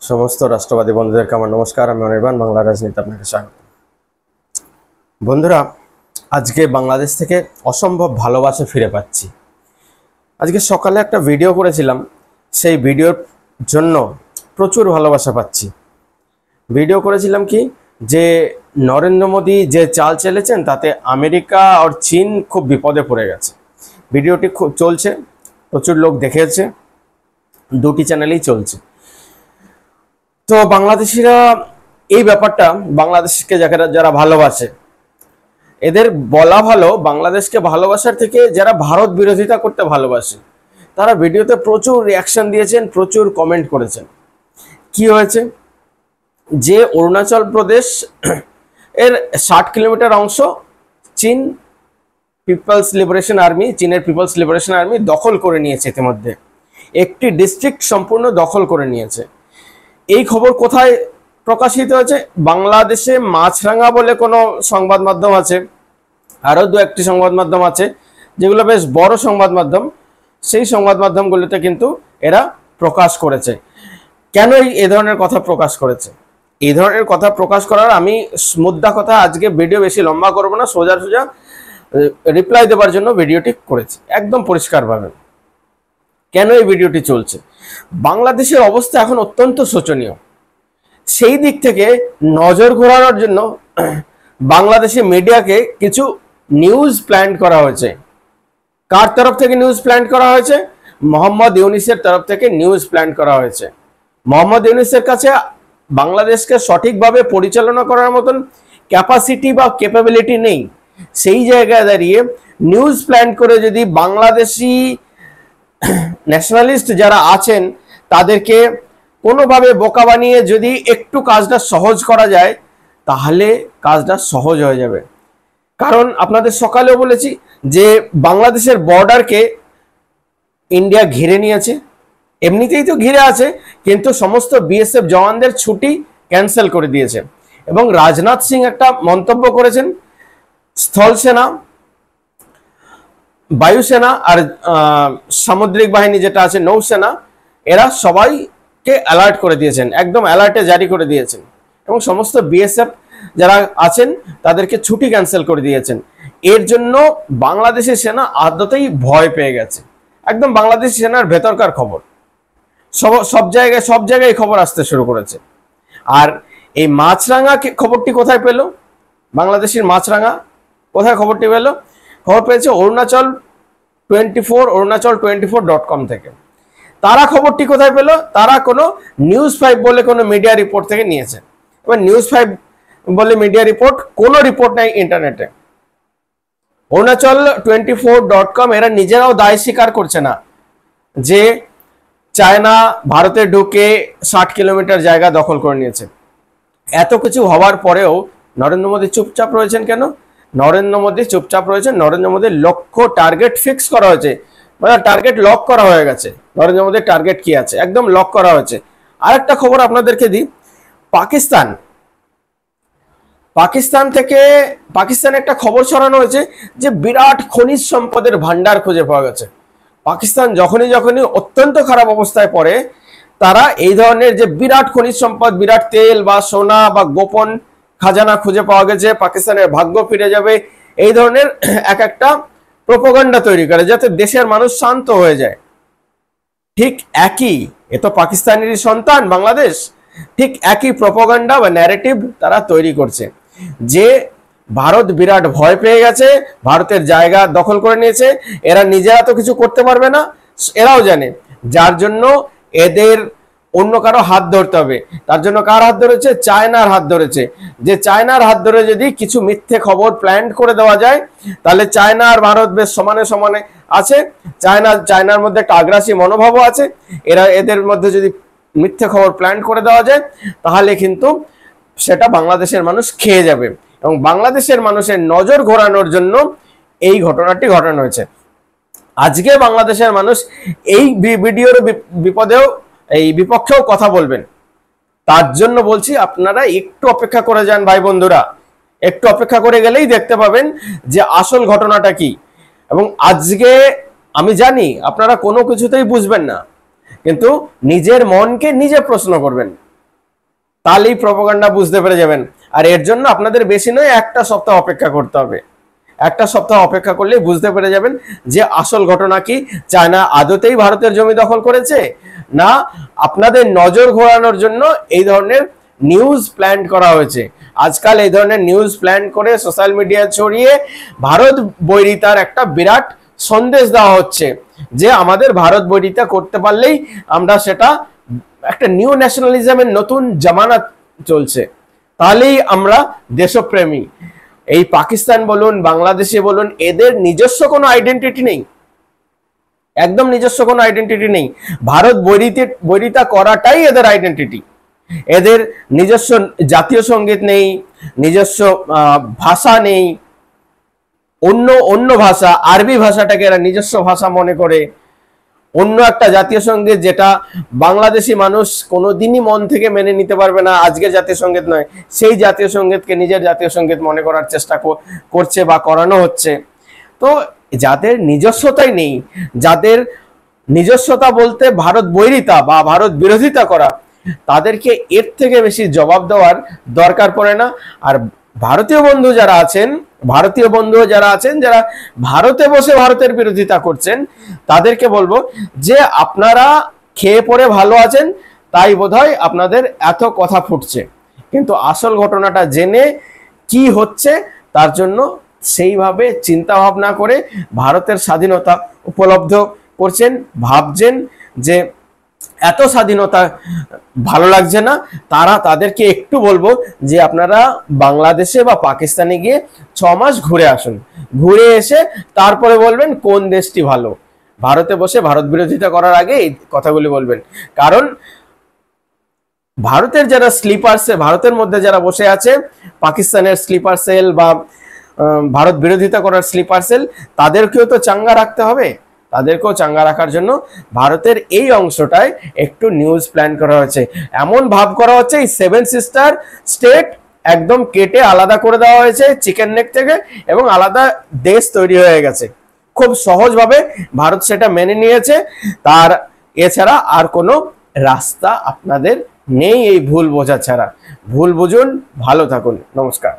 সমস্ত রাষ্ট্রবাদী বন্ধুদেরকে আমার নমস্কার। আমি অনির্বাণ, বাংলা রাজনীতি আপনাকে স্বাগত। বন্ধুরা, আজকে বাংলাদেশ থেকে অসম্ভব ভালোবাসা ফিরে পাচ্ছি। আজকে সকালে একটা ভিডিও করেছিলাম, সেই ভিডিওর জন্য প্রচুর ভালোবাসা পাচ্ছি। ভিডিও করেছিলাম কি, যে নরেন্দ্র মোদী যে চাল চেলেছেন তাতে আমেরিকা আর চীন খুব বিপদে পড়ে গেছে। ভিডিওটি খুব চলছে, প্রচুর লোক দেখেছে, দুটি চ্যানেলেই চলছে। তো বাংলাদেশিরা এই ব্যাপারটা, বাংলাদেশকে যারা ভালোবাসে, এদের বলা ভালো, বাংলাদেশকে ভালোবাসার থেকে যারা ভারত বিরোধিতা করতে ভালোবাসে তারা ভিডিওতে প্রচুর রিয়াকশন দিয়েছেন, প্রচুর কমেন্ট করেছেন। কি হয়েছে, যে অরুণাচল প্রদেশ এর 60 কিলোমিটার অংশ চীন পিপলস লিবারেশন আর্মি, চীনের পিপলস লিবারেশন আর্মি দখল করে নিয়েছে। ইতিমধ্যে একটি ডিস্ট্রিক্ট সম্পূর্ণ দখল করে নিয়েছে। এই খবর কোথায় প্রকাশিত হয়েছে? বাংলাদেশে মাছরাঙা বলে কোনো সংবাদ মাধ্যম আছে, আরও দু একটি সংবাদ মাধ্যম আছে যেগুলো বেশ বড় সংবাদ মাধ্যম। সেই সংবাদ মাধ্যমগুলোতে কিন্তু এরা প্রকাশ করেছে। কেন এই ধরনের কথা প্রকাশ করেছে? এই ধরনের কথা প্রকাশ করার আমি মুদ্রা কথা আজকে ভিডিও বেশি লম্বা করব না, সোজা সোজা রিপ্লাই দেওয়ার জন্য ভিডিওটি করেছি একদম পরিষ্কারভাবে। কেন এই ভিডিওটি চলছে? বাংলাদেশের অবস্থা এখন অত্যন্ত শোচনীয়। সেই দিক থেকে নজর ঘোরানোর জন্য বাংলাদেশি মিডিয়াকে কিছু নিউজ প্ল্যান করা হয়েছে। কার তরফ থেকে নিউজ প্ল্যান করা হয়েছে? মোহাম্মদ ইউনূসের তরফ থেকে নিউজ প্ল্যান করা হয়েছে। মোহাম্মদ ইউনূসের কাছে বাংলাদেশকে সঠিকভাবে পরিচালনা করার মতন ক্যাপাসিটি বা ক্যাপাবিলিটি নেই। সেই জায়গায় দাঁড়িয়ে নিউজ প্ল্যান করে যদি বাংলাদেশি ন্যাশনালিস্ট যারা আছেন তাদেরকে কোনোভাবে বোকা বানিয়ে যদি একটু কাজটা সহজ করা যায়, তাহলে কাজটা সহজ হয়ে যাবে। কারণ আপনাদের সকালেও বলেছি যে বাংলাদেশের বর্ডারকে ইন্ডিয়া ঘিরে নিয়েছে। এমনিতেই তো ঘিরে আছে, কিন্তু সমস্ত বিএসএফ জওয়ানদের ছুটি ক্যান্সেল করে দিয়েছে। এবং রাজনাথ সিং একটা মন্তব্য করেছেন, স্থল সেনা, বায়ুসেনা আর সামুদ্রিক বাহিনী যেটা আছে নৌসেনা, এরা সবাইকে অ্যালার্ট করে দিয়েছেন, একদম অ্যালার্টে জারি করে দিয়েছেন। এবং সমস্ত বিএসএফ যারা আছেন তাদেরকে ছুটি ক্যান্সেল করে দিয়েছেন। এর জন্য বাংলাদেশের সেনা আদতেই ভয় পেয়ে গেছে। একদম বাংলাদেশি সেনার ভেতরকার খবর সব জায়গায় খবর আসতে শুরু করেছে। আর এই মাছরাঙা খবরটি কোথায় পেল? বাংলাদেশের মাছরাঙা কোথায় খবরটি পেল? খবর পেয়েছে অরুণাচল24.com থেকে। তারা খবরটি কোথায় পেল? তারা কোনো News5 বলে কোনো মিডিয়া রিপোর্ট থেকে নিয়েছে। এবার News5 বলে মিডিয়া রিপোর্ট, কোনো রিপোর্ট নাই ইন্টারনেটে। অরুণাচল24.com এরা নিজেরাও দায় স্বীকার করছে না যে চায়না ভারতে ঢুকে 60 কিলোমিটার জায়গা দখল করে নিয়েছে। এত কিছু হওয়ার পরেও নরেন্দ্র মোদী চুপচাপ রয়েছেন কেন? নরেন্দ্র মোদী চুপচাপ রয়েছেন, নরেন্দ্র মোদীর লক্ষ্য টার্গেট ফিক্স করা হয়েছে, মানে টার্গেট লক করা হয়ে গেছে। নরেন্দ্র মোদীর টার্গেট কি আছে একদম লক করা হয়েছে। আরেকটা খবর আপনাদেরকে দিই, পাকিস্তানে একটা খবর ছড়ানো হয়েছে যে বিরাট খনিজ সম্পদের ভান্ডার খুঁজে পাওয়া গেছে। পাকিস্তান যখনই অত্যন্ত খারাপ অবস্থায় পড়ে, তারা এই ধরনের যে বিরাট খনিজ সম্পদ, বিরাট তেল বা সোনা বা গোপন খাজানা খুঁজে পাওয়া গেছে, পাকিস্তানের ভাগ্য ফিরে যাবে, এই ধরনের এক একটা প্রোপাগান্ডা তৈরি করে যাতে দেশের মানুষ শান্ত হয়ে যায়। ঠিক একই, এ তো পাকিস্তানেরই সন্তান বাংলাদেশ, ঠিক একই প্রোপাগান্ডা বা ন্যারেটিভ তারা তৈরি করছে যে ভারত বিরাট ভয় পেয়ে গেছে, ভারতের জায়গা দখল করে নিয়েছে, এরা নিজেরা তো কিছু করতে পারবে না, এরাও জানে, যার জন্য এদের অন্য কারো হাত ধরতে হবে। তার জন্য কার হাত ধরেছে? চায়নার হাত ধরেছে। যে চায়নার হাত ধরে যদি কিছু মিথ্যে খবর প্ল্যান করে দেওয়া যায়, তাহলে চায়না আর ভারত বেশ সমানে সমানে আছে। চায়নার মধ্যে একটা আগ্রাসী মনোভাবও আছে। এদের মধ্যে যদি মিথ্যে খবর প্ল্যান করে দেওয়া যায়, তাহলে কিন্তু সেটা বাংলাদেশের মানুষ খেয়ে যাবে। এবং বাংলাদেশের মানুষের নজর ঘোরানোর জন্য এই ঘটনাটি ঘটানো হয়েছে। আজকে বাংলাদেশের মানুষ এই ভিডিওর বিপক্ষেও কথা বলবেন। তার জন্য বলছি, আপনারা একটু অপেক্ষা করে যান ভাই বন্ধুরা, একটু অপেক্ষা করে গেলেই দেখতে পাবেন যে আসল ঘটনাটা কি। এবং আজকে আমি জানি আপনারা কোনো কিছুতেই বুঝবেন না, কিন্তু নিজের মনকে নিজে প্রশ্ন করবেন। তাহলেই প্রপাগান্ডা বুঝতে পেরে যাবেন। আর এর জন্য আপনাদের বেশি নয়, একটা সপ্তাহ অপেক্ষা করতে হবে। একটা সপ্তাহ অপেক্ষা করলেই বুঝতে পেরে যাবেন যে আসল ঘটনা কি। চায়না আদতেই ভারতের জমি দখল করেছে, না আপনাদের নজর ঘোরানোর জন্য এই ধরনের নিউজ প্ল্যান করা হয়েছে। আজকাল এই ধরনের নিউজ প্ল্যান করে সোশ্যাল মিডিয়া ছড়িয়ে ভারত বৈরিতার একটা বিরাট সন্দেশ দেওয়া হচ্ছে যে আমাদের ভারত বৈরিতা করতে পারলেই আমরা সেটা একটা নিউ ন্যাশনালিজমের নতুন জামানা চলছে, তাহলেই আমরা দেশপ্রেমী। এই পাকিস্তান বলুন, বাংলাদেশে বলুন, এদের নিজস্ব কোনো আইডেন্টিটি নেই, একদম নিজস্ব কোনো আইডেন্টিটি নেই। ভারত বৈরিতা করাটাই এদের আইডেন্টিটি। এদের নিজস্ব জাতীয় সঙ্গীত নেই, নিজস্ব ভাষা নেই, অন্য ভাষা, আরবি ভাষাটাকে এরা নিজস্ব ভাষা মনে করে। অন্য একটা জাতীয় সঙ্গীত যেটা বাংলাদেশি মানুষ কোনোদিনই মন থেকে মেনে নিতে পারবে না, আজকে জাতীয় সঙ্গীত নয়, সেই জাতীয় সঙ্গীতকে নিজের জাতীয় সঙ্গীত মনে করার চেষ্টা করছে বা করানো হচ্ছে। তো যাদের নিজস্বতাই নেই, যাদের নিজস্বতা বলতে ভারত বৈরিতা বা ভারত বিরোধিতা করা, তাদেরকে এর থেকে বেশি জবাব দেওয়ার দরকার পড়ে না। আর ভারতীয় বন্ধু যারা আছেন যারা ভারতে বসে ভারতের বিরোধিতা করছেন, তাদেরকে বলবো যে আপনারা খেয়ে পড়ে ভালো আছেন, তাই বোধহয় আপনাদের এত কথা ফুটছে, কিন্তু আসল ঘটনাটা জেনে কি হচ্ছে তার জন্য সেইভাবে চিন্তা ভাবনা করে ভারতের স্বাধীনতা উপলব্ধ করছেন, ভাবছেন যে এত স্বাধীনতা ভালো লাগছে না, তাদেরকে একটু বলবো যে আপনারা বাংলাদেশে বা পাকিস্তানে গিয়ে 6 মাস ঘুরে আসুন, ঘুরে এসে তারপরে বলবেন কোন দেশটি ভালো। ভারতে বসে ভারত বিরোধিতা করার আগে এই কথাগুলি বলবেন। কারণ ভারতের যারা ভারতের মধ্যে যারা বসে আছে, পাকিস্তানের স্লিপার সেল বা ভারত বিরোধিতা করার স্লিপার সেল, তাদেরকেও তো চাঙ্গা রাখতে হবে। তাদেরকেও চাঙ্গা রাখার জন্য ভারতের এই অংশটায় একটু নিউজ প্ল্যান করা হয়েছে। এমন ভাব করা হচ্ছে এই 7 সিস্টার স্টেট একদম কেটে আলাদা করে দেওয়া হয়েছে চিকেন নেক থেকে, এবং আলাদা দেশ তৈরি হয়ে গেছে। খুব সহজভাবে ভারত সেটা মেনে নিয়েছে। তার এছাড়া আর কোনো রাস্তা আপনাদের নেই এই ভুল বোঝা ছাড়া। ভুল বুঝুন, ভালো থাকুন, নমস্কার।